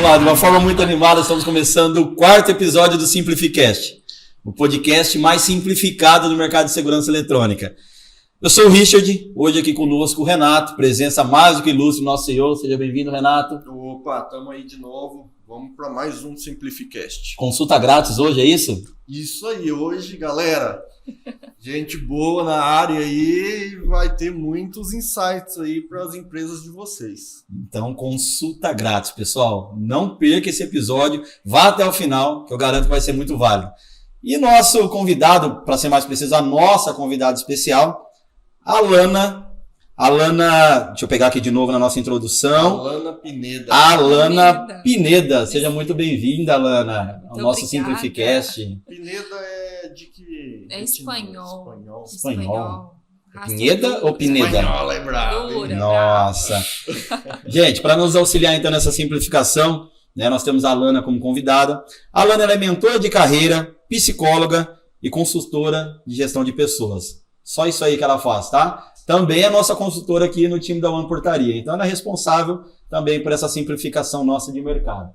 lá, de uma forma muito animada, estamos começando o 4º episódio do Simplificast, o podcast mais simplificado do mercado de segurança eletrônica. Eu sou o Richard, hoje aqui conosco o Renato, presença mais do que ilustre, nosso CEO. Seja bem-vindo, Renato. Opa, estamos aí de novo. Vamos para mais um Simplificast. Consulta grátis hoje, é isso? Isso aí, hoje, galera. Gente boa na área aí, vai ter muitos insights aí para as empresas de vocês. Então, consulta grátis, pessoal. Não perca esse episódio, vá até o final, que eu garanto que vai ser muito válido. E nosso convidado, para ser mais preciso, a nossa convidada especial, a Alana, deixa eu pegar aqui de novo na nossa introdução. Alana Pineda. Alana Pineda. Seja muito bem-vinda, Alana, ao nosso Simplificast. Pineda é de que? É espanhol. Pineda ou Pineda? Espanhol, é bravo. Nossa. Gente, para nos auxiliar então nessa simplificação, né, nós temos a Alana como convidada. A Alana ela é mentora de carreira, psicóloga e consultora de gestão de pessoas. Só isso aí que ela faz, tá? Também é nossa consultora aqui no time da One Portaria. Então, ela é responsável também por essa simplificação nossa de mercado.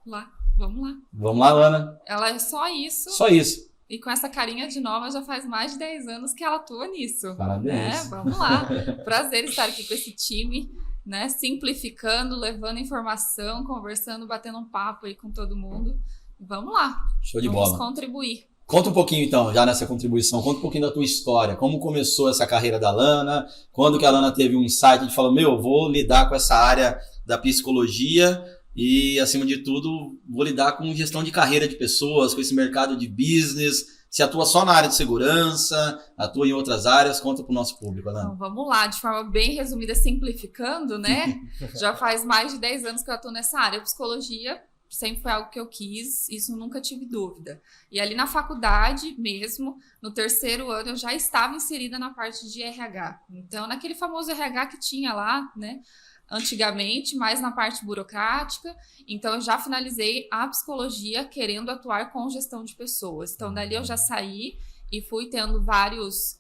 Vamos lá. Vamos lá, Alana. Ela é só isso. Só isso. E com essa carinha de nova, já faz mais de 10 anos que ela atua nisso. Parabéns. Vamos lá. Prazer estar aqui com esse time, né? Simplificando, levando informação, conversando, batendo um papo aí com todo mundo. Vamos lá. Show de bola. Vamos contribuir. Conta um pouquinho, então, já nessa contribuição, conta um pouquinho da tua história, como começou essa carreira da Alana, quando que a Alana teve um insight de falar, vou lidar com essa área da psicologia e, acima de tudo, vou lidar com gestão de carreira de pessoas, com esse mercado de business. Se atua só na área de segurança, atua em outras áreas, conta para o nosso público, Alana. Então, vamos lá, de forma bem resumida, simplificando, né? Já faz mais de 10 anos que eu atuo nessa área. Psicologia sempre foi algo que eu quis, isso nunca tive dúvida. E ali na faculdade mesmo, no 3º ano, eu já estava inserida na parte de RH. Então, naquele famoso RH que tinha lá, né, antigamente, mais na parte burocrática. Então, eu já finalizei a psicologia querendo atuar com gestão de pessoas. Então, dali eu já saí e fui tendo vários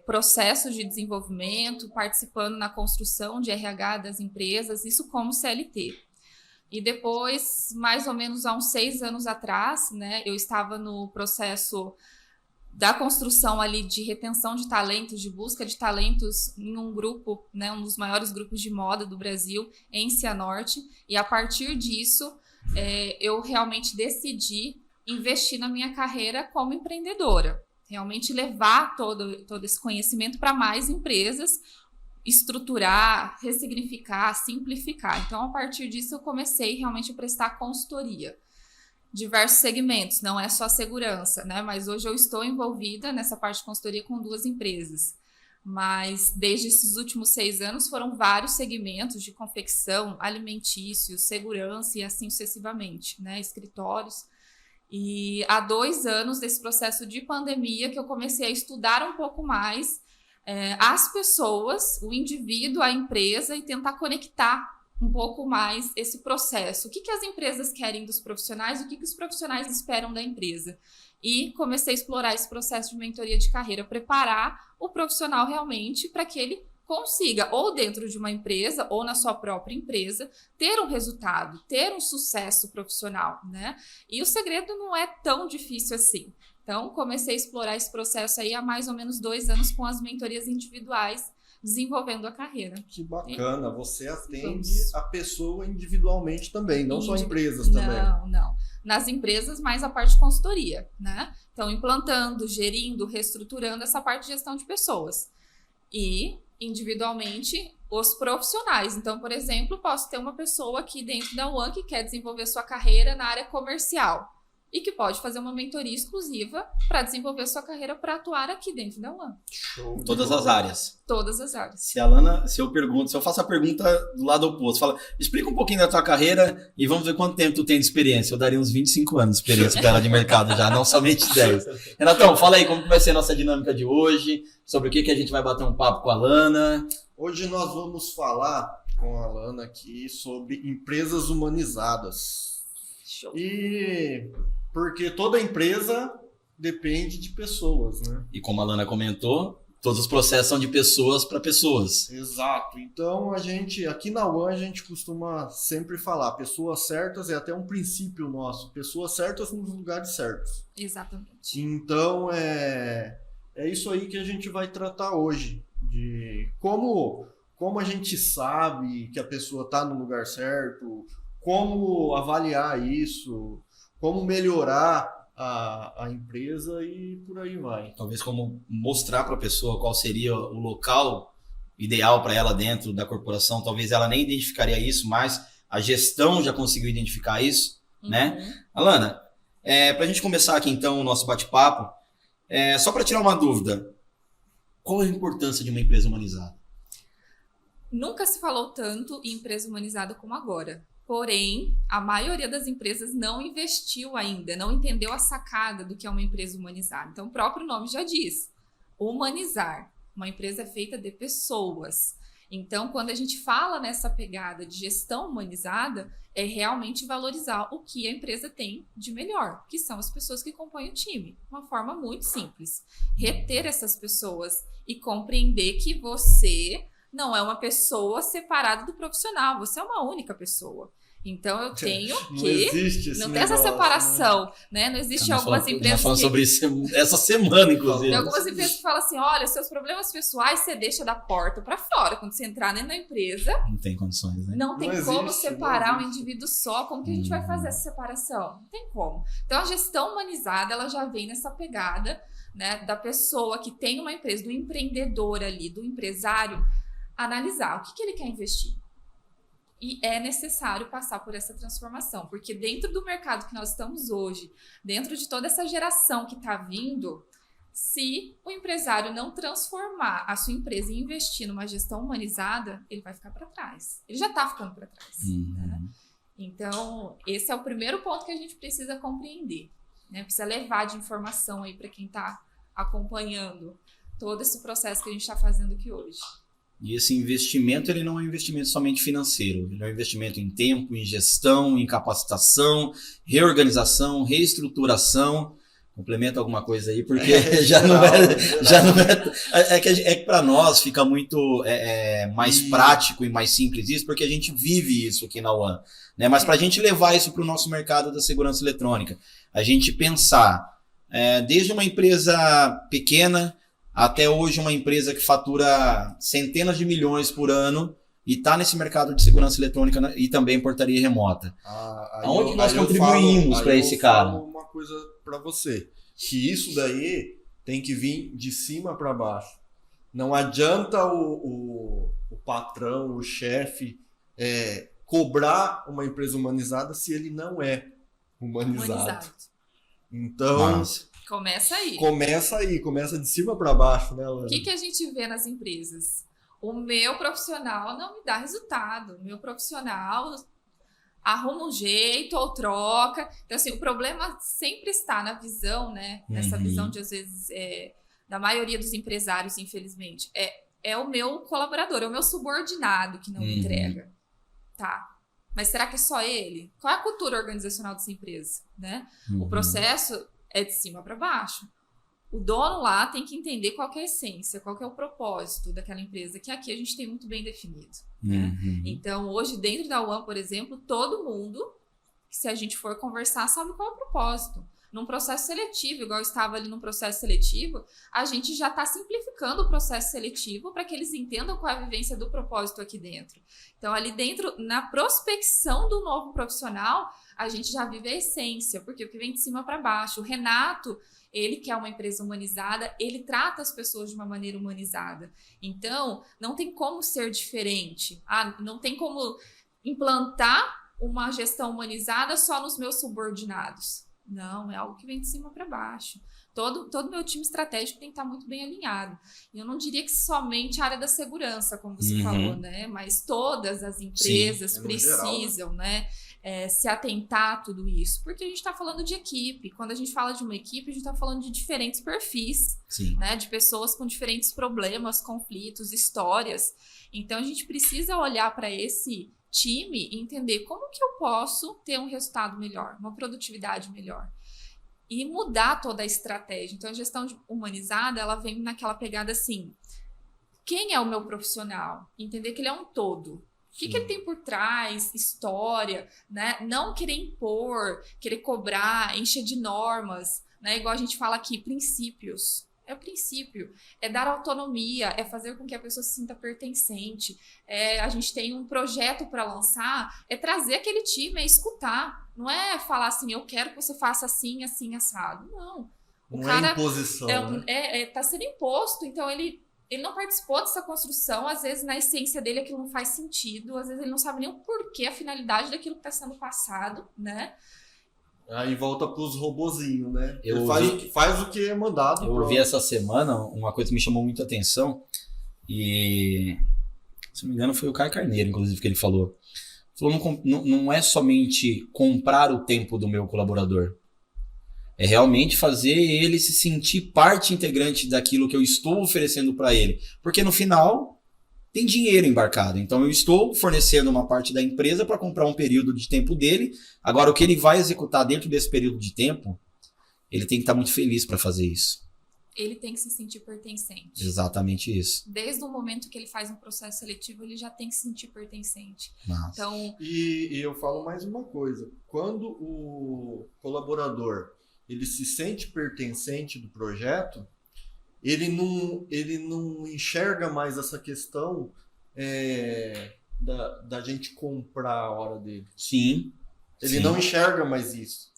processos de desenvolvimento, participando na construção de RH das empresas, isso como CLT. E depois, mais ou menos há uns 6 anos atrás, né, eu estava no processo da construção ali de retenção de talentos, de busca de talentos em um grupo, né, um dos maiores grupos de moda do Brasil, em Cianorte. E a partir disso, eu realmente decidi investir na minha carreira como empreendedora. Realmente levar todo esse conhecimento para mais empresas, estruturar, ressignificar, simplificar. Então, a partir disso, eu comecei realmente a prestar consultoria. Diversos segmentos, não é só segurança, né? Mas hoje eu estou envolvida nessa parte de consultoria com 2 empresas. Mas desde esses últimos 6 anos foram vários segmentos de confecção, alimentícios, segurança e assim sucessivamente, né? Escritórios. E há 2 anos desse processo de pandemia que eu comecei a estudar um pouco mais as pessoas, o indivíduo, a empresa e tentar conectar um pouco mais esse processo. O que as empresas querem dos profissionais, o que os profissionais esperam da empresa. E comecei a explorar esse processo de mentoria de carreira, preparar o profissional realmente para que ele consiga, ou dentro de uma empresa, ou na sua própria empresa, ter um resultado, ter um sucesso profissional, né? E o segredo não é tão difícil assim. Então, comecei a explorar esse processo aí há mais ou menos 2 anos com as mentorias individuais, desenvolvendo a carreira. Que bacana, você atende a pessoa individualmente também, não só empresas também. Não. Nas empresas, mais a parte de consultoria, né? Então, implantando, gerindo, reestruturando essa parte de gestão de pessoas. E, individualmente, os profissionais. Então, por exemplo, posso ter uma pessoa aqui dentro da One que quer desenvolver sua carreira na área comercial e que pode fazer uma mentoria exclusiva para desenvolver sua carreira para atuar aqui dentro da One. Show. Todas as áreas. Todas as áreas. Se eu faço a pergunta do lado oposto, fala, explica um pouquinho da tua carreira e vamos ver quanto tempo tu tem de experiência. Eu daria uns 25 anos de experiência para ela de mercado já, não somente 10. Renatão, fala aí como vai ser a nossa dinâmica de hoje, sobre o que a gente vai bater um papo com a Alana. Hoje nós vamos falar com a Alana aqui sobre empresas humanizadas. Show. E porque toda empresa depende de pessoas, né? E como a Alana comentou, Todos os processos são de pessoas para pessoas. Exato. Então, aqui na One, a gente costuma sempre falar, pessoas certas é até um princípio nosso, pessoas certas nos lugares certos. Exatamente. Então, é isso aí que a gente vai tratar hoje, de como a gente sabe que a pessoa está no lugar certo, como avaliar isso, como melhorar a empresa e por aí vai. Talvez como mostrar para a pessoa qual seria o local ideal para ela dentro da corporação. Talvez ela nem identificaria isso, mas a gestão já conseguiu identificar isso, né? Alana, para a gente começar aqui então o nosso bate-papo, só para tirar uma dúvida, qual a importância de uma empresa humanizada? Nunca se falou tanto em empresa humanizada como agora. Porém, a maioria das empresas não investiu ainda, não entendeu a sacada do que é uma empresa humanizada. Então, o próprio nome já diz, humanizar. Uma empresa é feita de pessoas. Então, quando a gente fala nessa pegada de gestão humanizada, é realmente valorizar o que a empresa tem de melhor, que são as pessoas que compõem o time. Uma forma muito simples. Reter essas pessoas e compreender que você não é uma pessoa separada do profissional, você é uma única pessoa. Então eu tenho que... Não tem essa separação, né? Não existe algumas empresas nós falamos sobre isso essa semana, inclusive. Tem algumas empresas que falam assim, olha, seus problemas pessoais você deixa da porta para fora. Quando você entrar dentro da empresa... Não tem condições, né? Não tem como separar um indivíduo só. Como que a gente vai fazer essa separação? Não tem como. Então a gestão humanizada, ela já vem nessa pegada, né, da pessoa que tem uma empresa, do empreendedor ali, do empresário, analisar o que ele quer investir. E é necessário passar por essa transformação, porque dentro do mercado que nós estamos hoje, dentro de toda essa geração que está vindo, se o empresário não transformar a sua empresa e investir numa gestão humanizada, ele vai ficar para trás. Ele já está ficando para trás. Né? Então, esse é o primeiro ponto que a gente precisa compreender. Né? Precisa levar de informação aí para quem está acompanhando todo esse processo que a gente está fazendo aqui hoje. E esse investimento, ele não é um investimento somente financeiro, ele é um investimento em tempo, em gestão, em capacitação, reorganização, reestruturação. Complementa alguma coisa aí, porque é que para nós fica muito mais prático e mais simples isso, porque a gente vive isso aqui na One, né? Mas para a gente levar isso para o nosso mercado da segurança eletrônica, a gente pensar desde uma empresa pequena até hoje uma empresa que fatura centenas de milhões por ano e está nesse mercado de segurança eletrônica e também portaria remota. Aonde nós contribuímos para esse cara? Eu falo uma coisa para você, que isso daí tem que vir de cima para baixo. Não adianta o patrão, o chefe, cobrar uma empresa humanizada se ele não é humanizado. Então... Começa aí. Começa de cima para baixo, né, Lana? O que a gente vê nas empresas? O meu profissional não me dá resultado. O meu profissional arruma um jeito ou troca. Então, assim, o problema sempre está na visão, né? Nessa visão de, às vezes, da maioria dos empresários, infelizmente. É o meu colaborador, é o meu subordinado que não me entrega. Tá. Mas será que é só ele? Qual é a cultura organizacional dessa empresa, né? O processo... é de cima para baixo. O dono lá tem que entender qual que é a essência, qual que é o propósito daquela empresa, que aqui a gente tem muito bem definido. Né? Então, hoje, dentro da One, por exemplo, todo mundo, se a gente for conversar, sabe qual é o propósito. Num processo seletivo, igual eu estava ali num processo seletivo, a gente já está simplificando o processo seletivo para que eles entendam qual é a vivência do propósito aqui dentro. Então, ali dentro, na prospecção do novo profissional, a gente já vive a essência, porque vem de cima para baixo. O Renato, ele que é uma empresa humanizada, ele trata as pessoas de uma maneira humanizada. Então, não tem como ser diferente. Não tem como implantar uma gestão humanizada só nos meus subordinados. Não, é algo que vem de cima para baixo. Todo meu time estratégico tem que estar muito bem alinhado. E eu não diria que somente a área da segurança, como você falou, né? Mas todas as empresas precisam, né? Se atentar a tudo isso. Porque a gente está falando de equipe. Quando a gente fala de uma equipe, a gente está falando de diferentes perfis, né? De pessoas com diferentes problemas, conflitos, histórias. Então, a gente precisa olhar para esse time e entender como que eu posso ter um resultado melhor, uma produtividade melhor. e mudar toda a estratégia. Então, a gestão humanizada, ela vem naquela pegada assim, quem é o meu profissional? Entender que ele é um todo. O que ele tem por trás, história, né? Não querer impor, querer cobrar, encher de normas, né? Igual a gente fala aqui, princípios. É o princípio, é dar autonomia, é fazer com que a pessoa se sinta pertencente. A gente tem um projeto para lançar, é trazer aquele time, é escutar. Não é falar assim, eu quero que você faça assim, assim, assado. Não. O Não cara é imposição, né? tá sendo imposto, então ele não participou dessa construção, às vezes na essência dele aquilo não faz sentido, às vezes ele não sabe nem o porquê, a finalidade daquilo que está sendo passado, né? Aí volta pros robozinhos, né? Eu Ele faz o que é mandado. Eu ouvi essa semana uma coisa que me chamou muito a atenção e, se não me engano, foi o Caio Carneiro, inclusive, que ele falou. Falou, não é somente comprar o tempo do meu colaborador. É realmente fazer ele se sentir parte integrante daquilo que eu estou oferecendo para ele. Porque no final tem dinheiro embarcado. Então eu estou fornecendo uma parte da empresa para comprar um período de tempo dele. Agora o que ele vai executar dentro desse período de tempo, ele tem que estar muito feliz para fazer isso. Ele tem que se sentir pertencente. Exatamente isso. Desde o momento que ele faz um processo seletivo, ele já tem que se sentir pertencente. Nossa. Então, E eu falo mais uma coisa. Quando o colaborador ele se sente pertencente do projeto, ele não enxerga mais essa questão da gente comprar a hora dele. Sim. Ele não enxerga mais isso.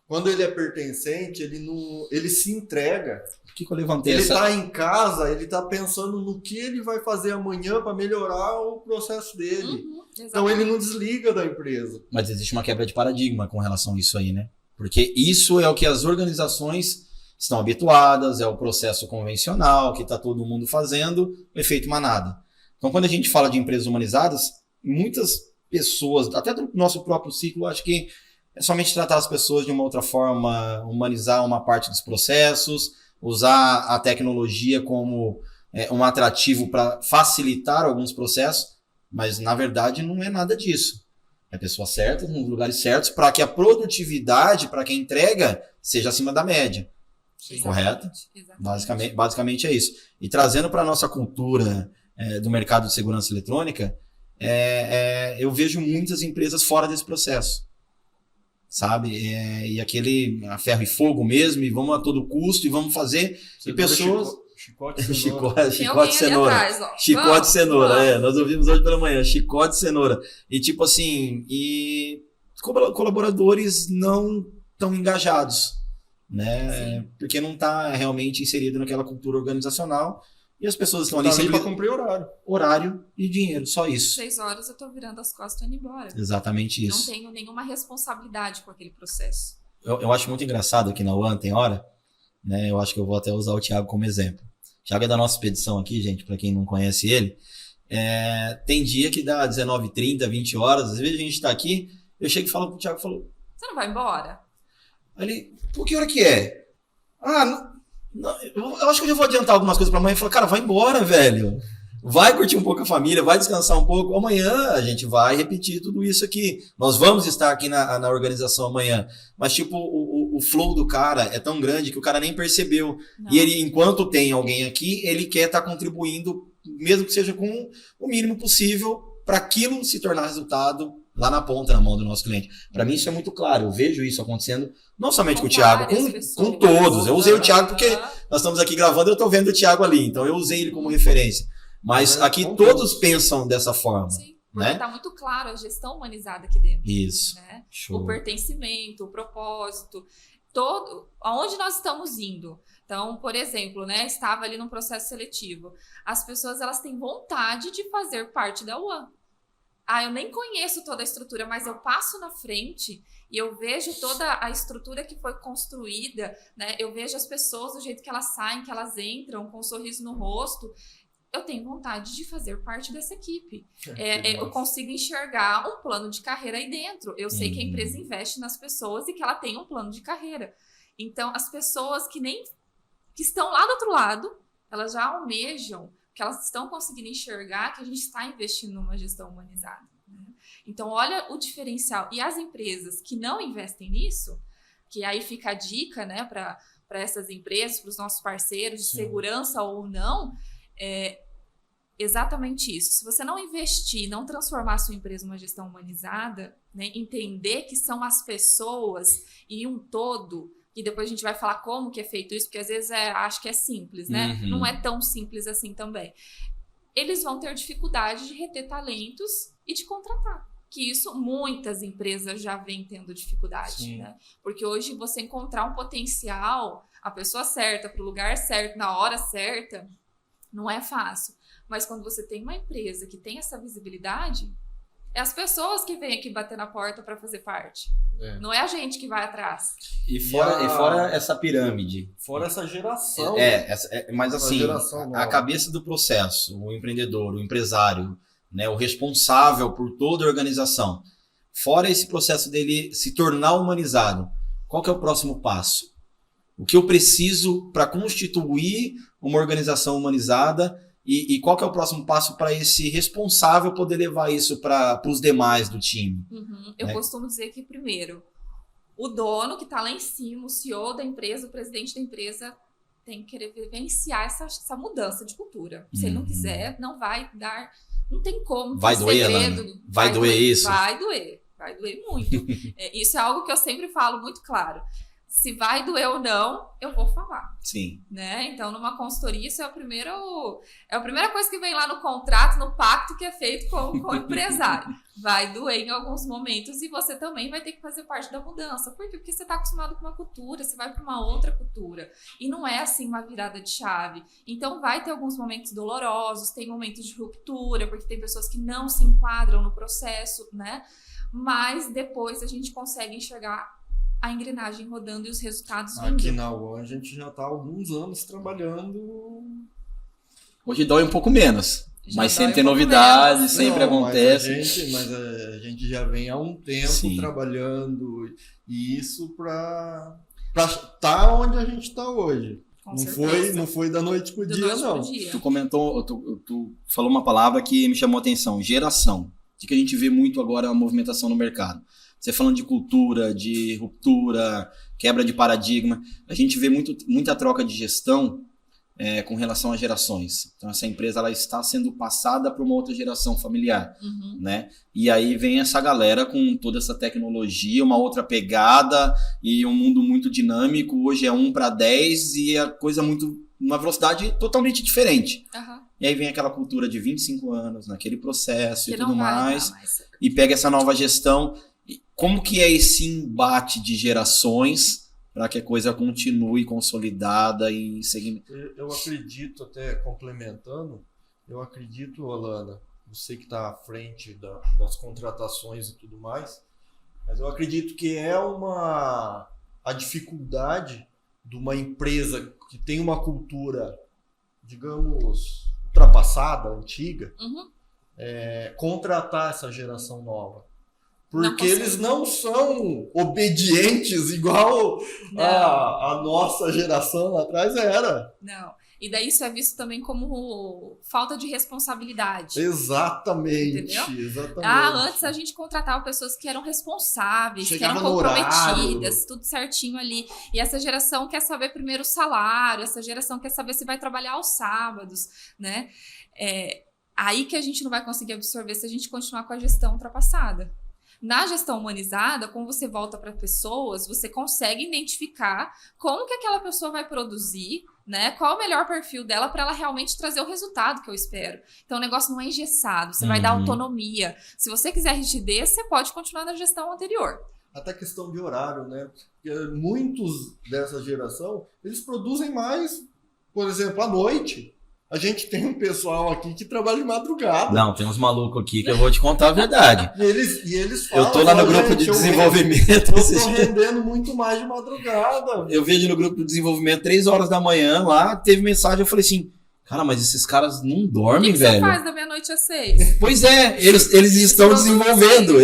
Quando ele é pertencente, ele se entrega. Por que eu levantei Ele essa... está em casa, ele está pensando no que ele vai fazer amanhã para melhorar o processo dele. Então ele não desliga da empresa. Mas existe uma quebra de paradigma com relação a isso aí, né? Porque isso é o que as organizações estão habituadas, é o processo convencional que está todo mundo fazendo, o efeito manada. Então, quando a gente fala de empresas humanizadas, muitas pessoas, até do nosso próprio ciclo, acho que é somente tratar as pessoas de uma outra forma, humanizar uma parte dos processos, usar a tecnologia como um atrativo para facilitar alguns processos, mas na verdade não é nada disso. É a pessoa certa, nos lugares certos, para que a produtividade, para quem entrega, seja acima da média. Exatamente, Correto? Exatamente. Basicamente é isso. E trazendo para a nossa cultura do mercado de segurança eletrônica, eu vejo muitas empresas fora desse processo. Sabe? E aquele a ferro e fogo mesmo, e vamos a todo custo, e vamos fazer. Você e pessoas. Chicote e cenoura. Chicote e cenoura. Atrás, Chicote e cenoura, nós ouvimos hoje pela manhã, chicote e cenoura. E tipo assim, e colaboradores não tão engajados, né? Sim. Porque não está realmente inserido naquela cultura organizacional e as pessoas estão Tá ali ali sempre para cumprir horário. horário e dinheiro, só isso. 6 horas eu tô virando as costas e indo embora. Exatamente Não isso. tenho nenhuma responsabilidade com aquele processo. Eu acho muito engraçado aqui na UAN, tem hora, né? Eu acho que eu vou até usar o Thiago como exemplo. O Thiago é da nossa expedição aqui, gente, para quem não conhece ele. Tem dia que dá 19h30, 20 horas, às vezes a gente tá aqui, eu chego e falo pro Thiago, Você não vai embora? aí ele, por que hora que é? Eu acho que eu já vou adiantar algumas coisas pra amanhã. Ele falou, cara, vai embora, velho. Vai curtir um pouco a família, vai descansar um pouco. Amanhã a gente vai repetir tudo isso aqui. Nós vamos estar aqui na organização amanhã. Mas, tipo, o flow do cara é tão grande que o cara nem percebeu. Não. E ele, enquanto tem alguém aqui, ele quer estar contribuindo, mesmo que seja com o mínimo possível, para aquilo se tornar resultado lá na ponta, na mão do nosso cliente. Para mim isso é muito claro. Eu vejo isso acontecendo, não somente com o Thiago, com todos. Eu usei o Thiago porque nós estamos aqui gravando e eu estou vendo o Thiago ali. Então eu usei ele como referência. Mas aqui todos pensam dessa forma. Sim, porque né? está muito claro a gestão humanizada aqui dentro. Isso. Né? Show. O pertencimento, o propósito, aonde nós estamos indo. Então, por exemplo, né, estava ali num processo seletivo. As pessoas elas têm vontade de fazer parte da UAN. Eu nem conheço toda a estrutura, mas eu passo na frente e eu vejo toda a estrutura que foi construída, né? Eu vejo as pessoas do jeito que elas saem, que elas entram, com um sorriso no rosto. Eu tenho vontade de fazer parte dessa equipe. Eu consigo enxergar um plano de carreira aí dentro. Eu sei que a empresa investe nas pessoas e que ela tem um plano de carreira. Então, as pessoas que estão lá do outro lado, elas já almejam, que elas estão conseguindo enxergar que a gente está investindo numa gestão humanizada. Né? Então, olha o diferencial. E as empresas que não investem nisso, que aí fica a dica, né, para essas empresas, para os nossos parceiros, de Sim. segurança ou não, exatamente isso. Se você não investir, não transformar a sua empresa numa gestão humanizada, né, entender que são as pessoas e um todo, e depois a gente vai falar como que é feito isso, porque às vezes acho que é simples, né? Uhum. Não é tão simples assim também. Eles vão ter dificuldade de reter talentos e de contratar. Que isso muitas empresas já vêm tendo dificuldade, né? Porque hoje você encontrar um potencial, a pessoa certa, para o lugar certo, na hora certa, não é fácil. Mas quando você tem uma empresa que tem essa visibilidade, é as pessoas que vêm aqui bater na porta para fazer parte. Não é a gente que vai atrás. E fora essa pirâmide. Fora essa geração. Mas assim, a cabeça do processo, o empreendedor, o empresário, né, o responsável por toda a organização, fora esse processo dele se tornar humanizado, qual que é o próximo passo? O que eu preciso para constituir uma organização humanizada e qual que é o próximo passo para esse responsável poder levar isso para os demais do time? Eu costumo dizer que, primeiro, o dono que está lá em cima, o CEO da empresa, o presidente da empresa, tem que querer vivenciar essa mudança de cultura. Se ele não quiser, não vai dar... Não tem como. Vai doer, Alana? Vai doer isso? Vai doer muito. Isso é algo que eu sempre falo muito claro. Se vai doer ou não, eu vou falar. Sim. Né? Então, numa consultoria, isso é a primeira coisa que vem lá no contrato, no pacto que é feito com o empresário. Vai doer em alguns momentos e você também vai ter que fazer parte da mudança. Por quê? Porque você está acostumado com uma cultura, você vai para uma outra cultura. E não é assim uma virada de chave. Então, vai ter alguns momentos dolorosos, tem momentos de ruptura, porque tem pessoas que não se enquadram no processo, né? Mas depois a gente consegue enxergar a engrenagem rodando e os resultados vindo. Aqui na UON a gente já está há alguns anos trabalhando. Hoje dói um pouco menos, Já mas dói sempre tem um pouco novidade, menos. sempre acontece. Mas a gente já vem há um tempo trabalhando e isso para estar onde a gente está hoje. Não foi da noite pro dia, não. Tu comentou, tu falou uma palavra que me chamou a atenção, geração. Que a gente vê muito agora a movimentação no mercado. Você falando de cultura, de ruptura, quebra de paradigma, a gente vê muita troca de gestão com relação às gerações. Então, essa empresa ela está sendo passada para uma outra geração familiar. Né? E aí vem essa galera com toda essa tecnologia, uma outra pegada e um mundo muito dinâmico. Hoje é 1 para 10 e a coisa uma velocidade totalmente diferente. E aí vem aquela cultura de 25 anos, naquele processo e tudo mais. E pega essa nova gestão. Como que é esse embate de gerações para que a coisa continue consolidada e seguindo? Eu acredito, até complementando, Alana, você que está à frente das contratações e tudo mais, mas eu acredito que a dificuldade de uma empresa que tem uma cultura, digamos, ultrapassada, antiga, contratar essa geração nova. Porque eles não são obedientes igual a nossa geração lá atrás era. Não. E daí isso é visto também como falta de responsabilidade. Exatamente. Entendeu? Exatamente. Antes a gente contratava pessoas que eram responsáveis, Chegava que eram comprometidas, tudo certinho ali. E essa geração quer saber primeiro o salário, essa geração quer saber se vai trabalhar aos sábados, né? Aí que a gente não vai conseguir absorver se a gente continuar com a gestão ultrapassada. Na gestão humanizada, quando você volta para pessoas, você consegue identificar como que aquela pessoa vai produzir, né? Qual o melhor perfil dela para ela realmente trazer o resultado que eu espero. Então, o negócio não é engessado, você vai dar autonomia. Se você quiser rigidez, você pode continuar na gestão anterior. Até questão de horário, né? Porque muitos dessa geração, eles produzem mais, por exemplo, à noite. A gente tem um pessoal aqui que trabalha de madrugada. Não, tem uns malucos aqui que eu vou te contar a verdade. E eles falam... Eu tô lá no grupo de desenvolvimento. Eu tô rendendo muito mais de madrugada. Eu vejo no grupo de desenvolvimento 3 horas da manhã lá, teve mensagem, eu falei assim, cara, mas esses caras não dormem, velho. O que você faz da meia-noite às 6? Pois é, eles estão desenvolvendo,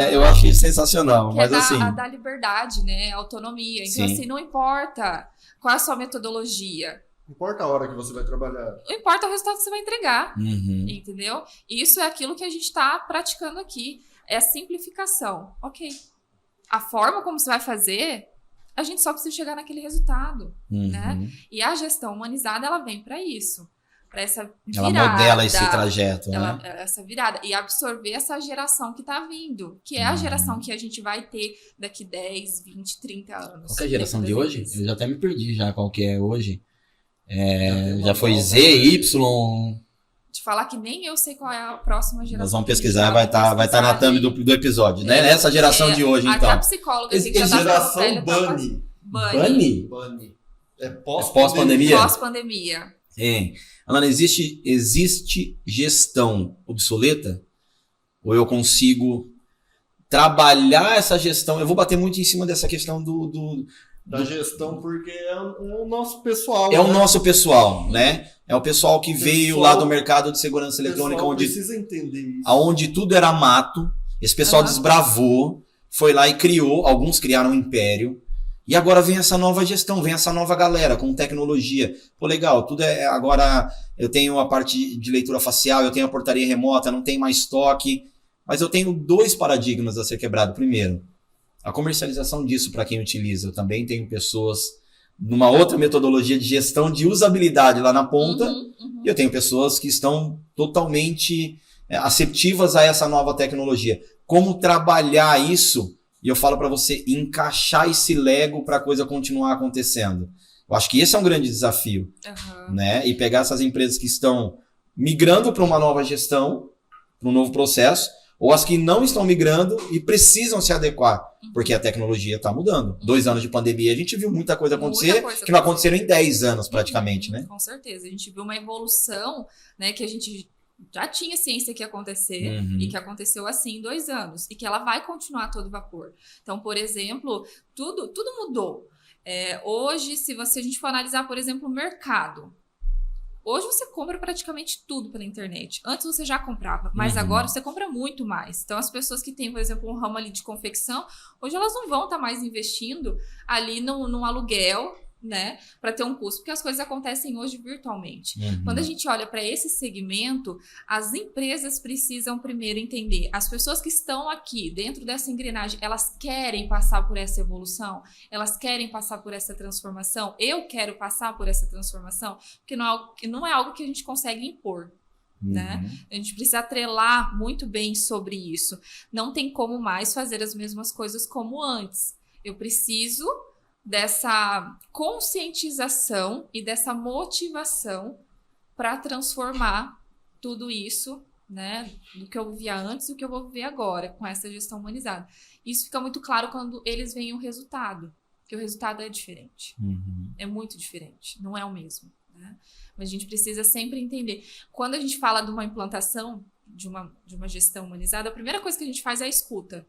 eu achei sensacional. Mas assim... A da liberdade, né? A autonomia. Então, assim, não importa qual é a sua metodologia. Não importa a hora que você vai trabalhar. Não importa o resultado que você vai entregar. Entendeu? Isso é aquilo que a gente está praticando aqui. É a simplificação. Ok. a forma como você vai fazer, a gente só precisa chegar naquele resultado, né? E a gestão humanizada, ela vem para isso. Para essa virada. Ela modela esse trajeto, né? Essa virada. E absorver essa geração que tá vindo. Que é a geração que a gente vai ter daqui 10, 20, 30 anos. Qual que é a geração de hoje? Eu já até me perdi já qual que é hoje. Já foi nova, Z, Y... De falar que nem eu sei qual é a próxima geração. Nós vamos pesquisar, vai estar na thumb do episódio, né? Nessa geração de hoje, então. Até a psicóloga assim, que já tá geração velha, Bunny. Bunny? É pós-pandemia? Pós-pandemia. Alana, existe gestão obsoleta? Ou eu consigo trabalhar essa gestão? Eu vou bater muito em cima dessa questão da gestão, porque é o nosso pessoal. É o nosso pessoal, né? É o pessoal que veio lá do mercado de segurança eletrônica, onde precisa entender isso. Onde tudo era mato. Esse pessoal desbravou, foi lá e criou. Alguns criaram um império. E agora vem essa nova gestão, vem essa nova galera com tecnologia. Pô, legal, tudo agora eu tenho a parte de leitura facial, eu tenho a portaria remota, não tem mais toque. Mas eu tenho 2 paradigmas a ser quebrado. Primeiro, a comercialização disso para quem utiliza. Eu também tenho pessoas numa outra metodologia de gestão de usabilidade lá na ponta. E eu tenho pessoas que estão totalmente aceptivas a essa nova tecnologia. Como trabalhar isso? E eu falo para você, encaixar esse Lego para a coisa continuar acontecendo. Eu acho que esse é um grande desafio. Né? E pegar essas empresas que estão migrando para uma nova gestão, para um novo processo, ou as que não estão migrando e precisam se adequar, porque a tecnologia está mudando. 2 anos de pandemia, a gente viu muita coisa acontecer, que não aconteceram em 10 anos praticamente, né? Com certeza, a gente viu uma evolução, né, que a gente já tinha ciência que ia acontecer e que aconteceu assim em 2 anos e que ela vai continuar a todo vapor. Então, por exemplo, tudo mudou. Hoje, se a gente for analisar, por exemplo, o mercado, hoje você compra praticamente tudo pela internet. Antes você já comprava, mas agora você compra muito mais. Então as pessoas que têm, por exemplo, um ramo ali de confecção, hoje elas não vão estar mais investindo ali num aluguel, né, para ter um custo, porque as coisas acontecem hoje virtualmente. Quando a gente olha para esse segmento, as empresas precisam primeiro entender, as pessoas que estão aqui dentro dessa engrenagem, elas querem passar por essa evolução, elas querem passar por essa transformação, eu quero passar por essa transformação, porque não é algo que a gente consegue impor. Né? A gente precisa atrelar muito bem sobre isso. Não tem como mais fazer as mesmas coisas como antes. Eu preciso dessa conscientização e dessa motivação para transformar tudo isso, né, do que eu vivia antes e do que eu vou viver agora com essa gestão humanizada. Isso fica muito claro quando eles veem o resultado, que o resultado é diferente. É muito diferente, não é o mesmo, né? Mas a gente precisa sempre entender. Quando a gente fala de uma implantação de uma gestão humanizada, a primeira coisa que a gente faz é a escuta.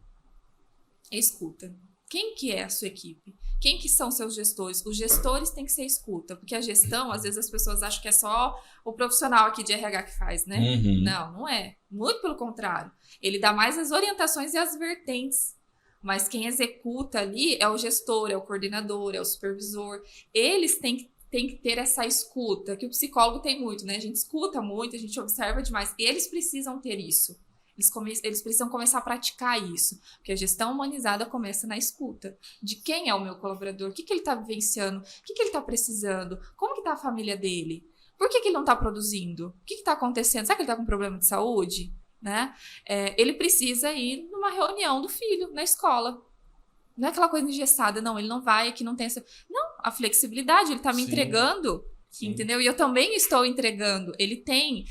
É escuta. Quem que é a sua equipe? Quem que são seus gestores? Os gestores têm que ser escuta, porque a gestão, às vezes as pessoas acham que é só o profissional aqui de RH que faz, né? Não é. Muito pelo contrário. Ele dá mais as orientações e as vertentes. Mas quem executa ali é o gestor, é o coordenador, é o supervisor. Eles têm que ter essa escuta, que o psicólogo tem muito, né? A gente escuta muito, a gente observa demais. Eles precisam ter isso. Eles precisam começar a praticar isso, porque a gestão humanizada começa na escuta. De quem é o meu colaborador? O que ele está vivenciando? O que ele está precisando? Como que está a família dele? Por que ele não está produzindo? O que está acontecendo? Será que ele está com problema de saúde? Né? Ele precisa ir numa reunião do filho na escola. Não é aquela coisa engessada, não, ele não vai, aqui não tem essa... Não, a flexibilidade, ele está me entregando, entendeu? E eu também estou entregando. Ele tem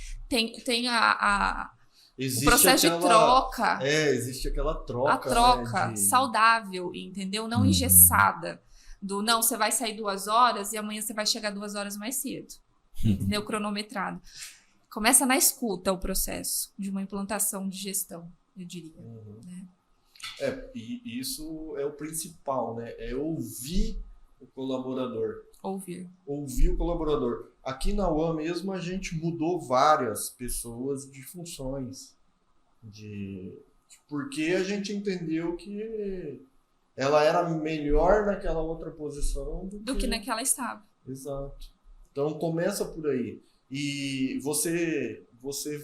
o processo de troca. Existe aquela troca. A troca, né, saudável, entendeu? Não engessada. Não, você vai sair 2 horas e amanhã você vai chegar 2 horas mais cedo. Entendeu? Cronometrado. Começa na escuta o processo de uma implantação de gestão, eu diria. Né? E isso é o principal, né? É ouvir o colaborador. Ouvir o colaborador. Aqui na UAM mesmo a gente mudou várias pessoas de funções. Porque a gente entendeu que ela era melhor naquela outra posição do que naquela estava. Exato. Então começa por aí. E você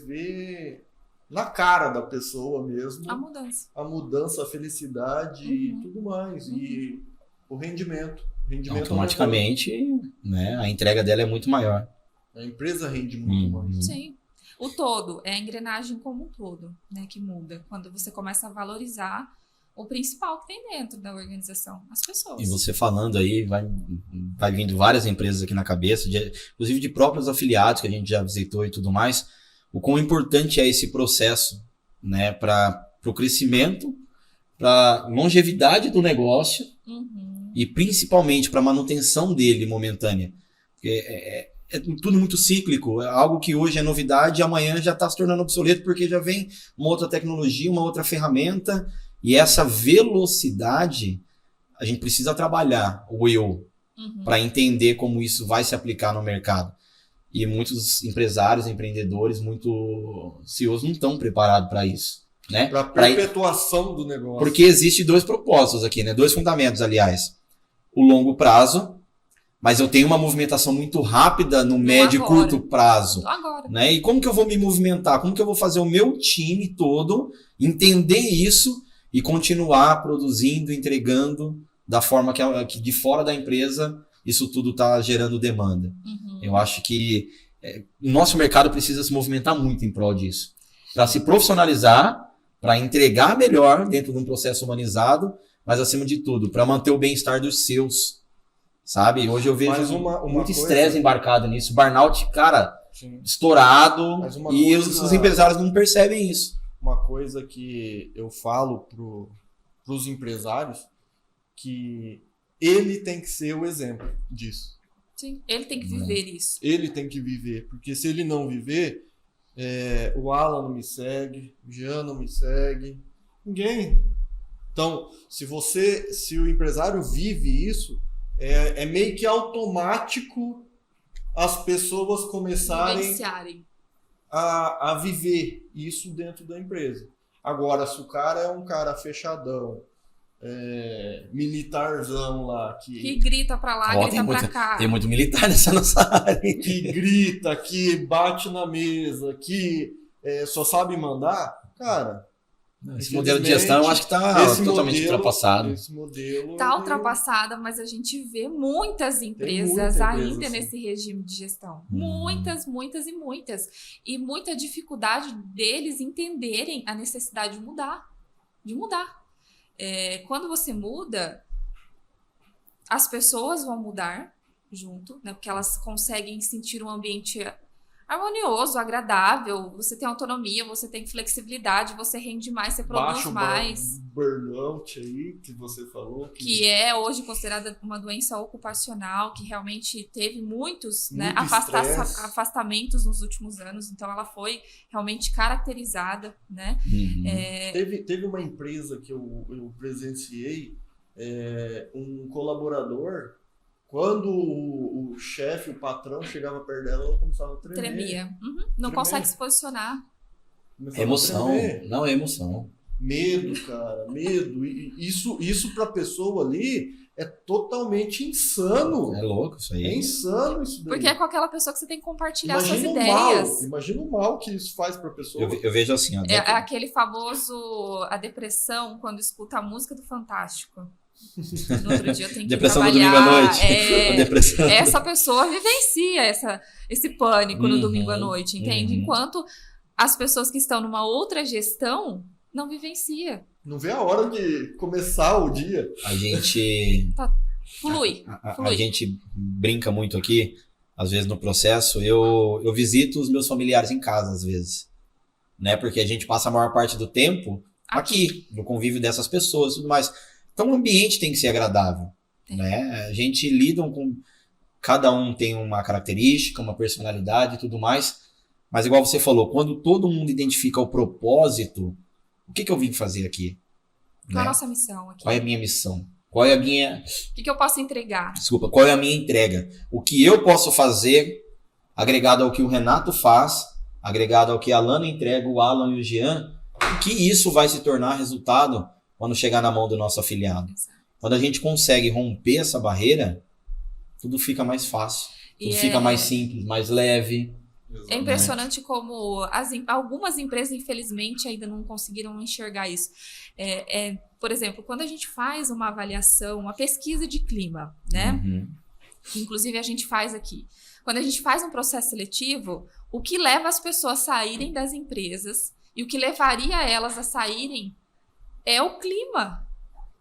vê na cara da pessoa mesmo A mudança. a mudança, a felicidade e tudo mais. E o rendimento. O rendimento Automaticamente, né, a entrega dela é muito maior. a empresa rende muito mais. Sim. O todo, é a engrenagem como um todo, né, que muda. Quando você começa a valorizar o principal que tem dentro da organização, as pessoas. E você falando aí, vai vindo várias empresas aqui na cabeça, inclusive de próprios afiliados que a gente já visitou e tudo mais, o quão importante é esse processo, né, para o crescimento, para longevidade do negócio e principalmente para a manutenção dele momentânea. Porque é tudo muito cíclico, é algo que hoje é novidade e amanhã já está se tornando obsoleto porque já vem uma outra tecnologia, uma outra ferramenta, e essa velocidade a gente precisa trabalhar o eu para entender como isso vai se aplicar no mercado. E muitos empresários, empreendedores, muito CEOs não estão preparados para isso. Né? Para a perpetuação do negócio. Porque existe dois propósitos aqui, né? Dois fundamentos, aliás. O longo prazo, mas eu tenho uma movimentação muito rápida no médio e curto prazo. Agora. Né? E como que eu vou me movimentar? Como que eu vou fazer o meu time todo entender isso e continuar produzindo, entregando da forma que de fora da empresa isso tudo está gerando demanda? Eu acho que o nosso mercado precisa se movimentar muito em prol disso. Para se profissionalizar, para entregar melhor dentro de um processo humanizado, mas acima de tudo, para manter o bem-estar dos seus. Sabe? Hoje eu vejo muito estresse embarcado nisso. Burnout, cara, estourado, e os empresários não percebem isso. Uma coisa que eu falo para os empresários, que ele tem que ser o exemplo disso. Sim, ele tem que viver isso. Ele tem que viver, porque se ele não viver, o Alan não me segue, o Jean não me segue, ninguém. Então, se o empresário vive isso, é meio que automático as pessoas começarem a viver isso dentro da empresa. Agora, se o cara é um cara fechadão, militarzão lá, que grita pra lá, grita pra cá. Tem muito militar nessa nossa área. Que grita, que bate na mesa, que só sabe mandar, cara... Esse modelo de gestão eu acho que está totalmente ultrapassado. Esse modelo está ultrapassado, mas a gente vê muitas empresas ainda nesse regime de gestão. Muitas, muitas e muitas. E muita dificuldade deles entenderem a necessidade de mudar. Quando você muda, as pessoas vão mudar junto, né? Porque elas conseguem sentir um ambiente harmonioso, agradável, você tem autonomia, você tem flexibilidade, você rende mais, você produz mais. Burnout aí, que você falou. Que é hoje considerada uma doença ocupacional, que realmente teve muitos afastamentos nos últimos anos, então ela foi realmente caracterizada, né? Teve uma empresa que eu presenciei, um colaborador. Quando o chefe, o patrão chegava perto dela, ela começava a tremer. Tremia. Não consegue se posicionar. Emoção. Não é emoção. Medo, cara. Medo. E isso pra pessoa ali é totalmente insano. É louco isso aí. É insano isso daí. Porque é com aquela pessoa que você tem que compartilhar suas ideias. Imagina o mal que isso faz pra pessoa. Eu vejo assim. É aquele famoso... A depressão, quando escuta a música do Fantástico. No outro dia eu tenho que depressão trabalhar. Do domingo à noite. Depressão. Essa pessoa vivencia esse pânico no domingo à noite, entende? Enquanto as pessoas que estão numa outra gestão não vivencia. Não vê a hora de começar o dia. A gente... Flui. A gente brinca muito aqui, às vezes no processo, eu visito os meus familiares em casa, às vezes. Né? Porque a gente passa a maior parte do tempo aqui no convívio dessas pessoas e tudo mais. Então o ambiente tem que ser agradável, né? A gente lida com... Cada um tem uma característica, uma personalidade e tudo mais, mas igual você falou, quando todo mundo identifica o propósito, o que eu vim fazer aqui? Qual é a nossa missão aqui? Qual é a minha missão? Qual é a minha... O que eu posso entregar? Desculpa, qual é a minha entrega? O que eu posso fazer, agregado ao que o Renato faz, agregado ao que a Alana entrega, o Alan e o Jean, que isso vai se tornar resultado quando chegar na mão do nosso afiliado. Quando a gente consegue romper essa barreira, tudo fica mais fácil, tudo fica mais simples, mais leve. É impressionante como algumas empresas, infelizmente, ainda não conseguiram enxergar isso. Por exemplo, quando a gente faz uma avaliação, uma pesquisa de clima, né? Que inclusive a gente faz aqui. Quando a gente faz um processo seletivo, o que leva as pessoas a saírem das empresas e o que levaria elas a saírem é o clima.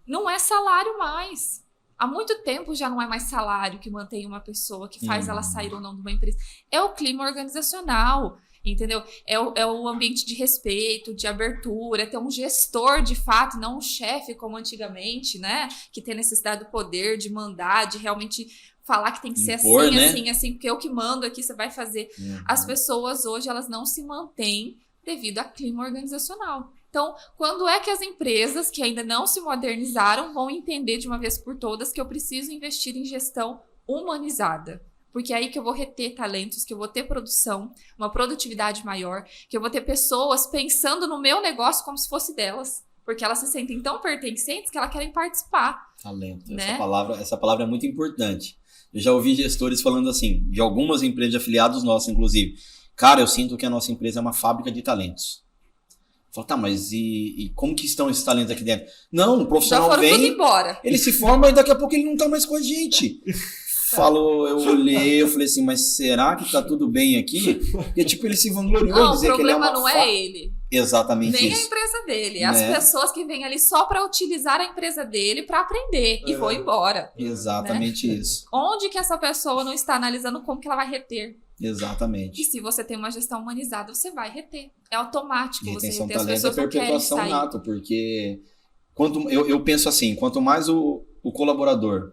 Não é salário mais. Há muito tempo já não é mais salário que mantém uma pessoa, que faz ela sair ou não de uma empresa. É o clima organizacional, entendeu? É o ambiente de respeito, de abertura, é ter um gestor de fato, não um chefe como antigamente, né? Que tem necessidade do poder, de mandar, de realmente falar que tem que ser impor, assim, né? assim, porque eu que mando aqui, você vai fazer. As pessoas hoje, elas não se mantêm devido a clima organizacional. Então, quando é que as empresas que ainda não se modernizaram vão entender de uma vez por todas que eu preciso investir em gestão humanizada? Porque é aí que eu vou reter talentos, que eu vou ter produção, uma produtividade maior, que eu vou ter pessoas pensando no meu negócio como se fosse delas. Porque elas se sentem tão pertencentes que elas querem participar. Talento. Né? Essa palavra é muito importante. Eu já ouvi gestores falando assim, de algumas empresas de afiliados nossos, inclusive. Cara, eu sinto que a nossa empresa é uma fábrica de talentos. Fala, tá, mas e como que estão esses talentos aqui dentro? Não, o profissional já foram tudo vem, embora. ele se forma e daqui a pouco ele não tá mais com a gente. Eu olhei, eu falei assim, mas será que tá tudo bem aqui? Porque, tipo, ele se vangloriou de dizer que ele é uma... O problema não é ele. Exatamente nem isso. a empresa dele. Né? As pessoas que vêm ali só para utilizar a empresa dele para aprender e vão embora. Exatamente né? isso. Onde que essa pessoa não está analisando como que ela vai reter? Exatamente. E se você tem uma gestão humanizada, você vai reter. É automático você retenção reter. As talento pessoas é não querem perpetuação sair. nato, porque eu penso assim, quanto mais o colaborador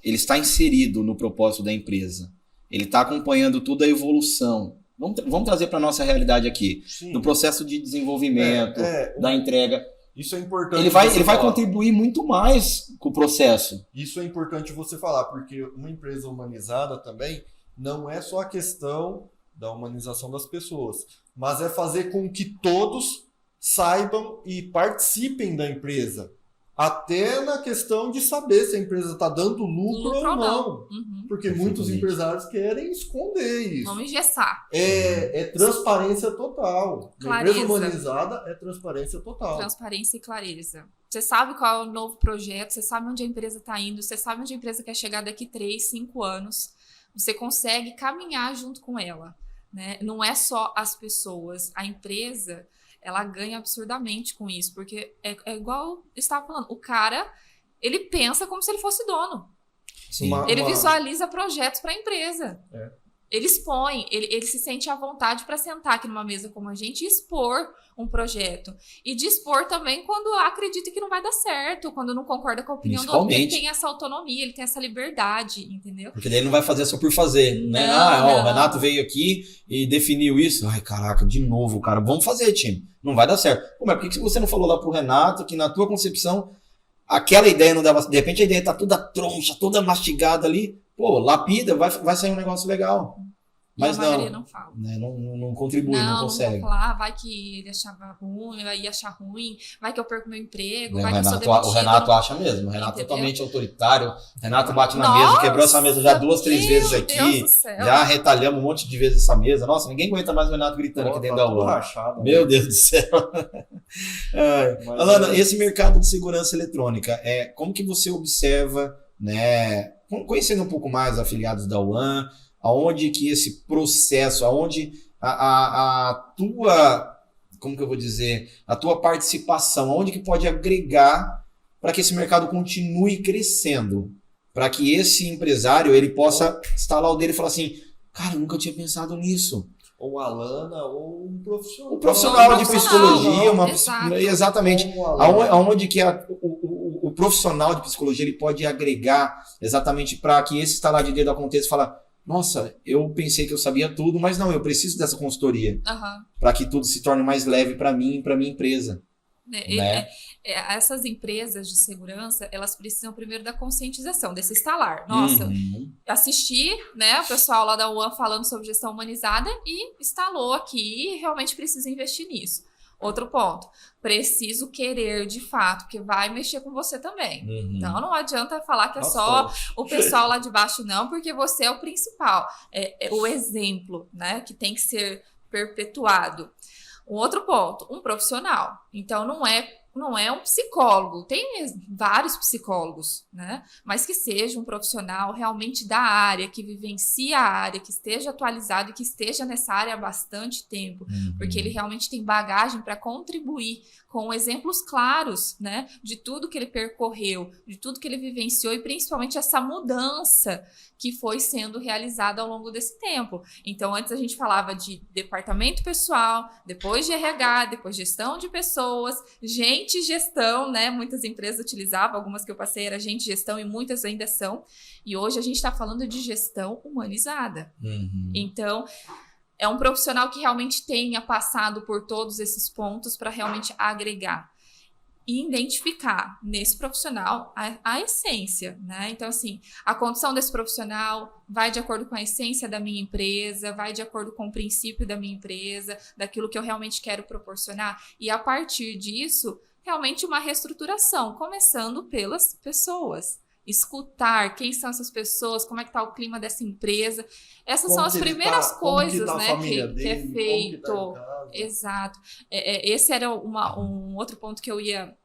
ele está inserido no propósito da empresa, ele está acompanhando toda a evolução. Vamos trazer para a nossa realidade aqui. Sim. Do processo de desenvolvimento, da entrega. Isso é importante. Ele vai contribuir muito mais com o processo. Isso é importante você falar, porque uma empresa humanizada também não é só a questão da humanização das pessoas, mas é fazer com que todos saibam e participem da empresa. Até na questão de saber se a empresa está dando lucro ou não. Uhum. Porque muitos empresários querem esconder isso. Vamos engessar. É transparência total. Clareza. A empresa humanizada é transparência total. Transparência e clareza. Você sabe qual é o novo projeto, você sabe onde a empresa está indo, você sabe onde a empresa quer chegar daqui 3, 5 anos. Você consegue caminhar junto com ela. Né? Não é só as pessoas. A empresa... ela ganha absurdamente com isso, porque é igual eu estava falando, o cara, ele pensa como se ele fosse dono. Sim. Ele visualiza projetos para a empresa. Ele expõe, ele se sente à vontade para sentar aqui numa mesa como a gente e expor um projeto. E dispor também quando acredita que não vai dar certo, quando não concorda com a opinião do outro, porque ele tem essa autonomia, ele tem essa liberdade, entendeu? Porque daí ele não vai fazer só por fazer, né? O Renato veio aqui e definiu isso. Ai, caraca, de novo, cara, vamos fazer, time. Não vai dar certo. Pô, mas por que você não falou lá pro Renato que na tua concepção aquela ideia não dava... De repente a ideia tá toda troncha, toda mastigada ali. Pô, lapida, vai sair um negócio legal. Mas a maioria não fala. Né, não contribui, não consegue. Não vou falar, vai que ele achava ruim, vai achar ruim, vai que eu perco meu emprego, vai que eu sou demitido. O Renato acha mesmo, o Renato é totalmente autoritário. O Renato bate na mesa, quebrou essa mesa já 2, 3 vezes aqui. Já retalhamos um monte de vezes essa mesa. Nossa, ninguém aguenta mais o Renato gritando aqui dentro da aula. Meu Deus do céu. Alana, esse mercado de segurança eletrônica, como que você observa, né, conhecendo um pouco mais afiliados da UAN, aonde que esse processo, aonde a tua, como que eu vou dizer, a tua participação, aonde que pode agregar para que esse mercado continue crescendo, para que esse empresário ele possa instalar o dele e falar assim, cara, eu nunca tinha pensado nisso. Ou a Alana, ou um profissional. O profissional de psicologia, exatamente. Aonde que o profissional de psicologia ele pode agregar exatamente para que esse estalar de dedo aconteça e falar, nossa, eu pensei que eu sabia tudo, mas não, eu preciso dessa consultoria para que tudo se torne mais leve para mim e para minha empresa. Né? Essas empresas de segurança, elas precisam primeiro da conscientização, desse instalar. Nossa, assisti, né, o pessoal lá da UAN falando sobre gestão humanizada e instalou aqui e realmente precisa investir nisso. Outro ponto, preciso querer de fato, que vai mexer com você também. Então não adianta falar que é só o pessoal lá de baixo, não, porque você é o principal. É o exemplo, né, que tem que ser perpetuado. Um outro ponto, um profissional. Então não é um psicólogo, tem vários psicólogos, né? Mas que seja um profissional realmente da área, que vivencie a área, que esteja atualizado e que esteja nessa área há bastante tempo, porque ele realmente tem bagagem para contribuir com exemplos claros, né? De tudo que ele percorreu, de tudo que ele vivenciou e principalmente essa mudança que foi sendo realizada ao longo desse tempo. Então, antes a gente falava de departamento pessoal, depois de RH, depois gestão de pessoas, gente gestão, né? Muitas empresas utilizavam, algumas que eu passei era gente gestão e muitas ainda são. E hoje a gente está falando de gestão humanizada. Então, é um profissional que realmente tenha passado por todos esses pontos para realmente agregar e identificar nesse profissional a essência, né? Então, assim, a condição desse profissional vai de acordo com a essência da minha empresa, vai de acordo com o princípio da minha empresa, daquilo que eu realmente quero proporcionar. E a partir disso, realmente uma reestruturação, começando pelas pessoas. Escutar quem são essas pessoas, como é que tá o clima dessa empresa. Essas são as primeiras coisas, né, que é feito. Exato. Esse era um outro ponto que eu ia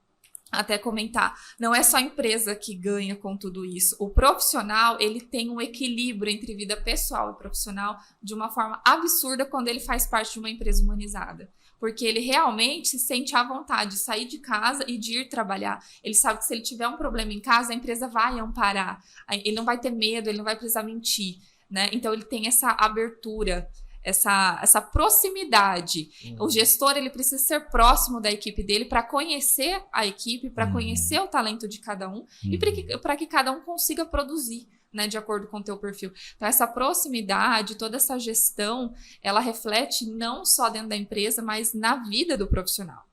até comentar. Não é só a empresa que ganha com tudo isso. O profissional, ele tem um equilíbrio entre vida pessoal e profissional de uma forma absurda quando ele faz parte de uma empresa humanizada. Porque ele realmente se sente à vontade de sair de casa e de ir trabalhar. Ele sabe que se ele tiver um problema em casa, a empresa vai amparar. Ele não vai ter medo, ele não vai precisar mentir, né? Então, ele tem essa abertura, essa proximidade. O gestor, ele precisa ser próximo da equipe dele para conhecer a equipe, para conhecer o talento de cada um e para que cada um consiga produzir, né, de acordo com o teu perfil. Então, essa proximidade, toda essa gestão, ela reflete não só dentro da empresa, mas na vida do profissional,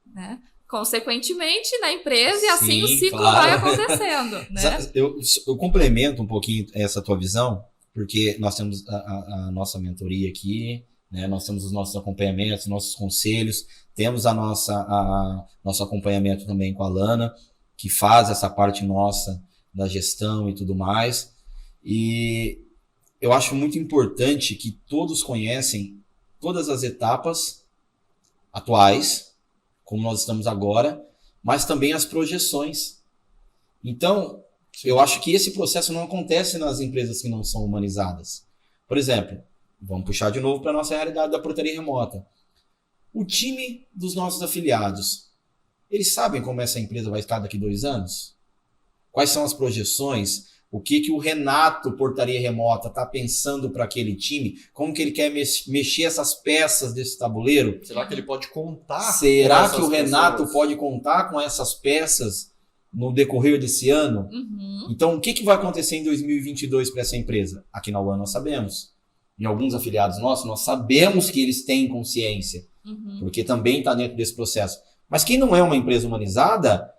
né? Consequentemente, na empresa, e assim o ciclo vai acontecendo, né? Eu complemento um pouquinho essa tua visão, porque nós temos a nossa mentoria aqui, né? Nós temos os nossos acompanhamentos, nossos conselhos, temos nosso acompanhamento também com a Lana, que faz essa parte nossa da gestão e tudo mais. E eu acho muito importante que todos conhecem todas as etapas atuais, como nós estamos agora, mas também as projeções. Então, eu acho que esse processo não acontece nas empresas que não são humanizadas. Por exemplo, vamos puxar de novo para a nossa realidade da portaria remota. O time dos nossos afiliados, eles sabem como essa empresa vai estar daqui 2 anos? Quais são as projeções? O que o Renato, portaria remota, está pensando para aquele time? Como que ele quer mexer essas peças desse tabuleiro? Será que ele pode contar? Será que o Renato pode contar com essas peças no decorrer desse ano? Então, o que vai acontecer em 2022 para essa empresa? Aqui na UAN nós sabemos. Em alguns afiliados nossos, nós sabemos que eles têm consciência, porque também está dentro desse processo. Mas quem não é uma empresa humanizada,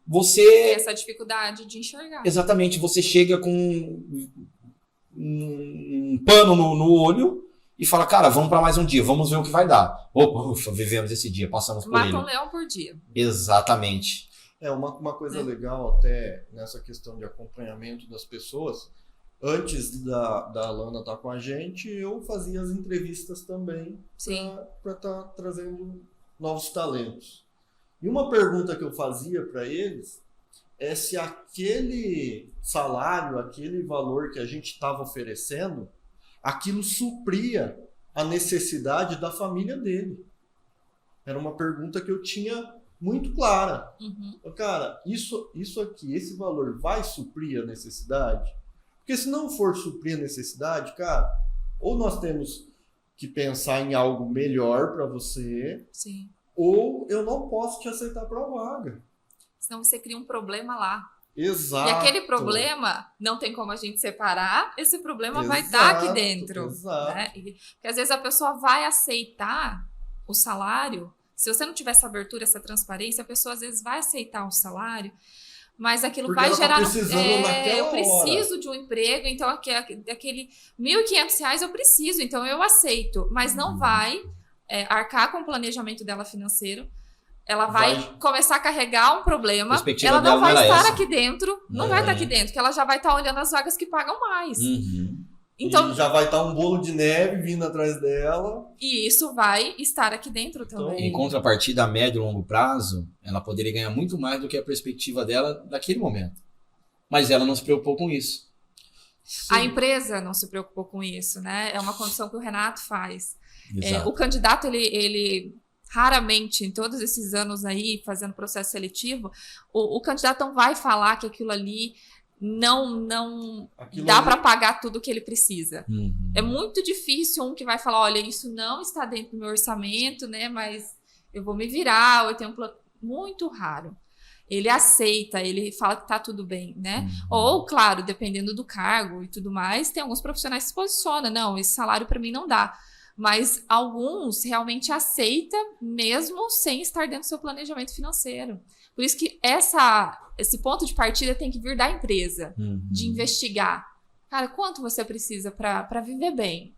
você... Tem essa dificuldade de enxergar. Exatamente, você chega com um pano no olho e fala, cara, vamos para mais um dia, vamos ver o que vai dar. Ufa, vivemos esse dia, passamos por ele. Mata um leão por dia. Exatamente. Uma coisa legal até nessa questão de acompanhamento das pessoas, antes da Lana estar com a gente, eu fazia as entrevistas também para estar trazendo novos talentos. E uma pergunta que eu fazia para eles é se aquele salário, aquele valor que a gente estava oferecendo, aquilo supria a necessidade da família dele. Era uma pergunta que eu tinha muito clara. Cara, isso aqui, esse valor vai suprir a necessidade? Porque se não for suprir a necessidade, cara, ou nós temos que pensar em algo melhor para você... Sim. Ou eu não posso te aceitar para a vaga. Senão você cria um problema lá. Exato. E aquele problema não tem como a gente separar, esse problema vai estar aqui dentro. Exato. Né? Porque às vezes a pessoa vai aceitar o salário. Se você não tiver essa abertura, essa transparência, a pessoa às vezes vai aceitar o salário, mas aquilo porque vai gerar... eu preciso de um emprego, então aquele R$ 1.500 eu preciso, então eu aceito. Mas não vai... arcar com o planejamento dela financeiro, ela vai começar a carregar um problema, ela não vai estar aqui dentro, não vai estar aqui dentro, que ela já vai estar olhando as vagas que pagam mais. Então, e já vai estar um bolo de neve vindo atrás dela. E isso vai estar aqui dentro também. Em contrapartida, a médio e longo prazo, ela poderia ganhar muito mais do que a perspectiva dela naquele momento. Mas ela não se preocupou com isso. Sim. A empresa não se preocupou com isso, né? É uma condição que o Renato faz. O candidato, ele raramente, em todos esses anos aí, fazendo processo seletivo, o candidato não vai falar que aquilo ali não dá para pagar tudo que ele precisa. É muito difícil um que vai falar, olha, isso não está dentro do meu orçamento, né? Mas eu vou me virar, eu tenho um plano. Muito raro. Ele aceita, ele fala que tá tudo bem, né? Ou, claro, dependendo do cargo e tudo mais, tem alguns profissionais que se posicionam, não, esse salário para mim não dá. Mas alguns realmente aceitam mesmo sem estar dentro do seu planejamento financeiro. Por isso que esse ponto de partida tem que vir da empresa, de investigar. Cara, quanto você precisa para viver bem?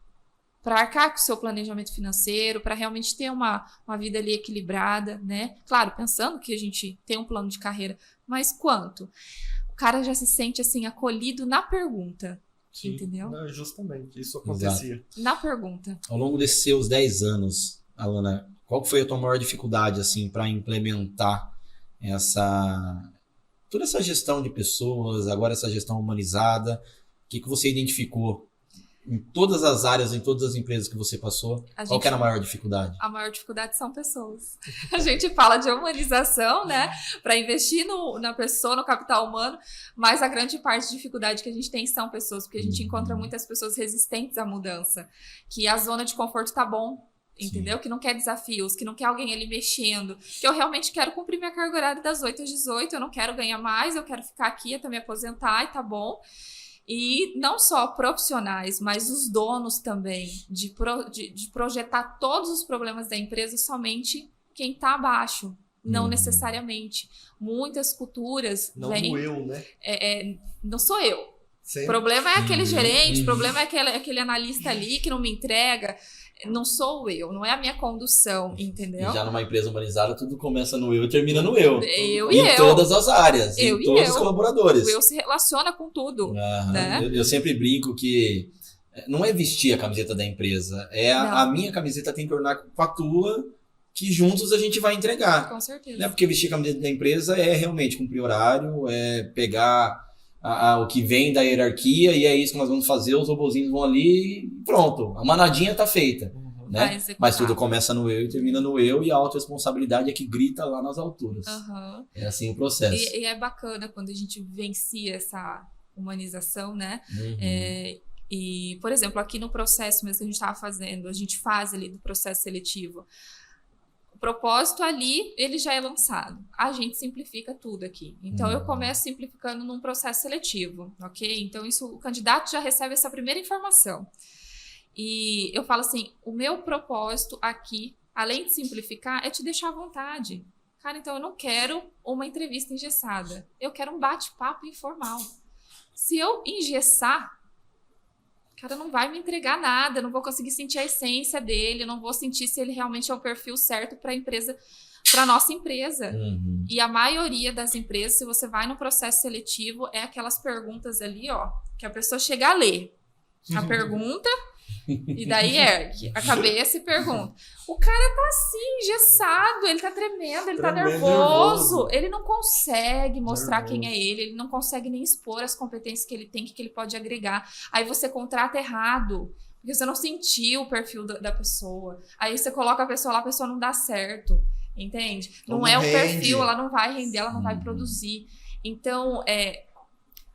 Para arcar com o seu planejamento financeiro, para realmente ter uma vida ali equilibrada, né? Claro, pensando que a gente tem um plano de carreira, mas quanto? O cara já se sente assim acolhido na pergunta. Sim, entendeu? Não, justamente, isso acontecia. Exato. Na pergunta. Ao longo desses seus 10 anos, Alana, qual foi a tua maior dificuldade assim, para implementar toda essa gestão de pessoas, agora essa gestão humanizada? O que você identificou em todas as áreas, em todas as empresas que você passou? Qual que era a maior dificuldade? A maior dificuldade são pessoas. A gente fala de humanização, né? Para investir na pessoa, no capital humano, mas a grande parte de dificuldade que a gente tem são pessoas, porque a gente encontra muitas pessoas resistentes à mudança, que a zona de conforto tá bom, entendeu? Sim. Que não quer desafios, que não quer alguém ali mexendo, que eu realmente quero cumprir minha carga horária das 8 às 18, eu não quero ganhar mais, eu quero ficar aqui até me aposentar e tá bom. E não só profissionais, mas os donos também, de projetar todos os problemas da empresa somente quem está abaixo, não necessariamente. Muitas culturas não vêm... eu, né? Não sou eu. Sempre. O problema é aquele gerente, o problema é aquele analista ali que não me entrega. Não sou eu, não é a minha condução, entendeu? E já numa empresa humanizada, tudo começa no eu e termina no eu. Em todas as áreas, em todos os colaboradores. O eu se relaciona com tudo. Né? Eu sempre brinco que não é vestir a camiseta da empresa, a minha camiseta tem que tornar com a tua, que juntos a gente vai entregar. Com certeza. Não é porque vestir a camiseta da empresa é realmente cumprir horário, é pegar o que vem da hierarquia, e é isso que nós vamos fazer, os robozinhos vão ali e pronto, a manadinha tá feita. Né? Mas tudo começa no eu e termina no eu, e a autorresponsabilidade é que grita lá nas alturas. É assim o processo. E é bacana quando a gente vivencia essa humanização, né? E, por exemplo, aqui no processo mesmo que a gente estava fazendo, a gente faz ali do processo seletivo, o propósito ali, ele já é lançado. A gente simplifica tudo aqui. Então, eu começo simplificando num processo seletivo, ok? Então, o candidato já recebe essa primeira informação. E eu falo assim, o meu propósito aqui, além de simplificar, é te deixar à vontade. Cara, então eu não quero uma entrevista engessada. Eu quero um bate-papo informal. Se eu engessar, cara, não vai me entregar nada, não vou conseguir sentir a essência dele, não vou sentir se ele realmente é o perfil certo para a empresa, para a nossa empresa. E a maioria das empresas, se você vai no processo seletivo, é aquelas perguntas ali, ó, que a pessoa chega a ler a pergunta e daí ergue a cabeça e pergunta. O cara tá assim, engessado, ele tá tremendo, ele tá nervoso, ele não consegue mostrar quem é ele não consegue nem expor as competências que ele tem, que ele pode agregar. Aí você contrata errado, porque você não sentiu o perfil da pessoa. Aí você coloca a pessoa lá, a pessoa não dá certo, entende? Não é o perfil, ela não vai render, ela não vai produzir. Então,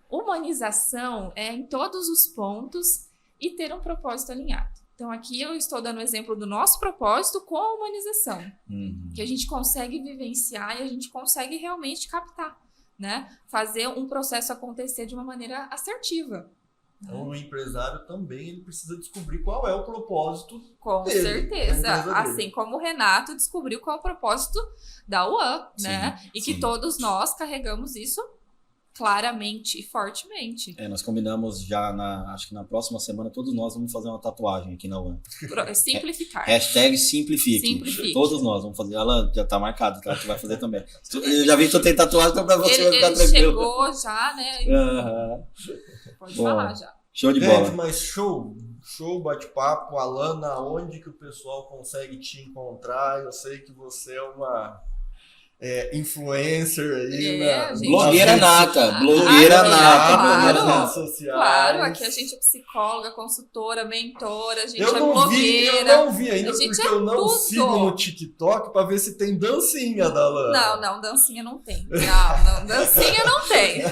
humanização é em todos os pontos e ter um propósito alinhado. Então, aqui eu estou dando o exemplo do nosso propósito com a humanização, que a gente consegue vivenciar e a gente consegue realmente captar, né? Fazer um processo acontecer de uma maneira assertiva. Então, o empresário também ele precisa descobrir qual é o propósito com dele, certeza. Assim como o Renato descobriu qual é o propósito da UAN, né? E que todos nós carregamos isso claramente e fortemente. Nós combinamos já, acho que na próxima semana, todos nós vamos fazer uma tatuagem aqui na UAN. Simplificar. Hashtag simplifique. Simplifique. Todos nós vamos fazer. Ela já tá marcada, tá? Tu vai fazer também. Eu já vi que tu tem tatuagem, então pra você vai ficar Ele tranquilo. chegou já, né? Pode Bom. falar já. Show de Gente, bola. mas show, bate-papo. Alana, onde que o pessoal consegue te encontrar? Eu sei que você é uma influencer aí, gente. Blogueira nata. Ah, Blogueira claro. nata. Claro. nas redes sociais. Claro, aqui a gente é psicóloga, consultora, mentora, a gente Eu é não blogueira. vi ainda, A gente porque é eu não tudo. sigo no TikTok pra ver se tem dancinha da Alana. Não, dancinha não tem. Não, dancinha não tem.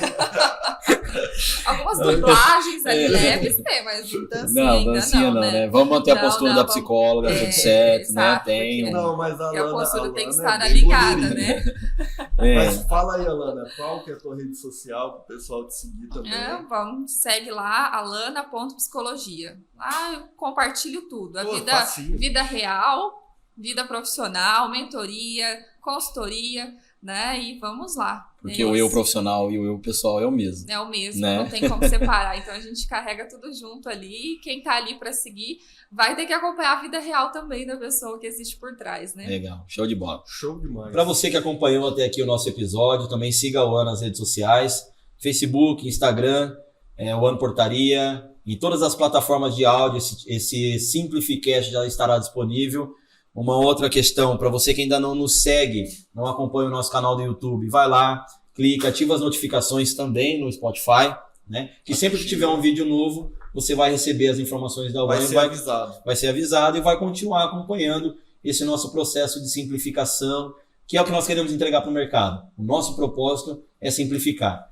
Algumas dublagens ali leves tem, mas dancinha Não, ainda dancinha não, né? Vamos manter a Não, postura não, da vamos- psicóloga, tudo certo, né? exato, Tem. porque- Não, mas a E a Alana, postura tem que Alana estar é bem ligada, blogueirinha. né? Mas fala aí, Alana, qual que é a tua rede social pro pessoal te seguir também? Segue lá, alana.psicologia. Lá eu compartilho tudo. A Pô, facinho. vida real, vida profissional, mentoria, consultoria, né? E vamos lá. Porque o eu profissional e o eu pessoal é o mesmo. É o mesmo, Né? não tem como separar. Então a gente carrega tudo junto ali. E quem tá ali para seguir vai ter que acompanhar a vida real também da pessoa que existe por trás, né? Legal, show de bola. Show demais. Para você que acompanhou até aqui o nosso episódio, também siga o Ano nas redes sociais, Facebook, Instagram, o Ano Portaria, em todas as plataformas de áudio, esse Simplificast já estará disponível. Uma outra questão, para você que ainda não nos segue, não acompanha o nosso canal do YouTube, vai lá, clica, ativa as notificações também no Spotify, né? Que sempre que tiver um vídeo novo, você vai receber as informações da Vai UAN, ser avisado. vai ser avisado e vai continuar acompanhando esse nosso processo de simplificação, que é o que nós queremos entregar para o mercado. O nosso propósito é simplificar.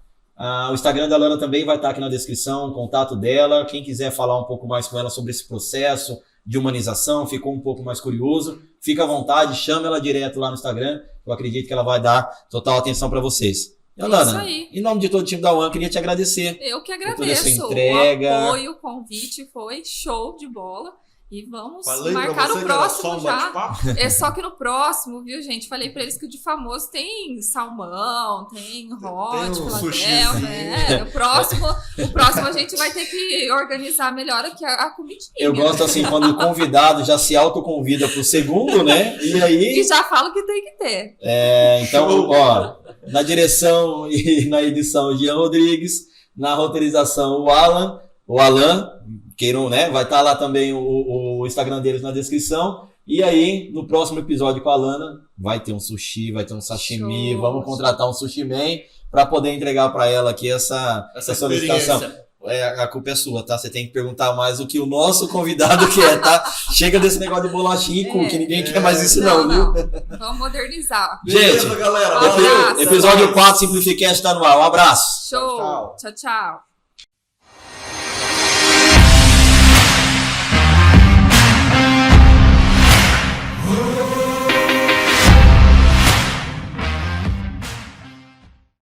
O Instagram da Alana também vai estar aqui na descrição, o contato dela. Quem quiser falar um pouco mais com ela sobre esse processo de humanização, ficou um pouco mais curioso, fica à vontade, chama ela direto lá no Instagram. Eu acredito que ela vai dar total atenção para vocês. E, Alana, Isso aí. em nome de todo o time da UAN, queria te agradecer. Eu que Por toda essa agradeço. entrega. O apoio, o convite foi show de bola. E vamos Falei pra marcar você o que era só próximo um já. bate-papo. É só que no próximo, viu, gente? Falei pra eles que o de famoso tem salmão, tem hot, um Philadelphia. sushizinho. O próximo a gente vai ter que organizar melhor aqui a comidinha. Eu gosto assim, quando o convidado já se autoconvida pro segundo, né? E aí... E já falo que tem que ter. Então, Show. ó, na direção e na edição, o Jean Rodrigues, na roteirização, o Alan, queiram, né? Vai estar lá também o Instagram deles na descrição. E aí, no próximo episódio com a Alana, vai ter um sushi, vai ter um sashimi, Show. vamos contratar um sushi man para poder entregar para ela aqui essa solicitação. experiência. A culpa é sua, tá? Você tem que perguntar mais o que o nosso convidado quer, tá? Chega desse negócio de bolachinha e cookie, ninguém quer mais isso não, viu? Vamos modernizar. Gente, Beleza, galera. Um abraço. episódio 4 Simplificast tá no ar. Um abraço. Show. Tchau. Tchau, tchau.